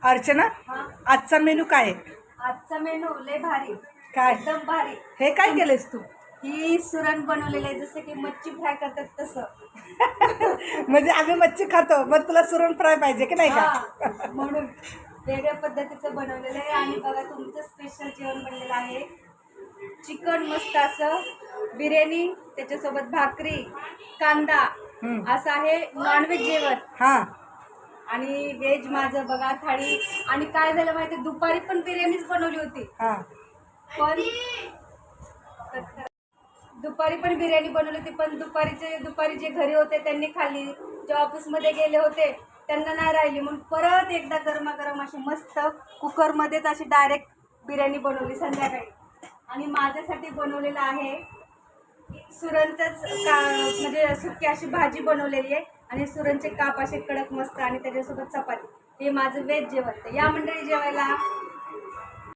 अर्चना, हा, आजचा मेनू काय आहे? आजचा मेनू लय भारी, काय? एकदम भारी. हे काय केलेस तू? ही सुरण बनवलेलं आहे, जसं की मच्छी फ्राय करतात तसं. म्हणजे आम्ही मच्छी खातो, पण तुला सुरण फ्राय पाहिजे की नाही का? हा, म्हणून वेगळ्या पद्धतीचं बनवलेलं आहे. आणि बघा, तुमचं स्पेशल जेवण बनलेलं आहे. चिकन मस्त असं, बिर्याणी, त्याच्यासोबत भाकरी, कांदा, असं आहे नॉनव्हेज जेवण. हा, आणि व्हेज माझं बघा थाळी. आणि काय झालं माहिती, दुपारी पण बिर्याणीच बनवली होती. हा. पण दुपारी पण बिर्याणी बनवली होती, पण दुपारी जे घरी होते त्यांनी खाल्ली. जे ऑफिसमध्ये गेले होते त्यांना नाही राहिली, म्हणून परत एकदा गरमागरम अशी मस्त कुकरमध्येच अशी डायरेक्ट बिर्याणी बनवली संध्याकाळी. आणि माझ्यासाठी बनवलेलं आहे सुरणचंच म्हणजे सुकी अशी भाजी बनवलेली आहे. आणि सुरणचे काप असे कडक मस्त, आणि त्याच्यासोबत चपाती. हे माझं व्हेज जेवण. तर या मंडळी जेवायला.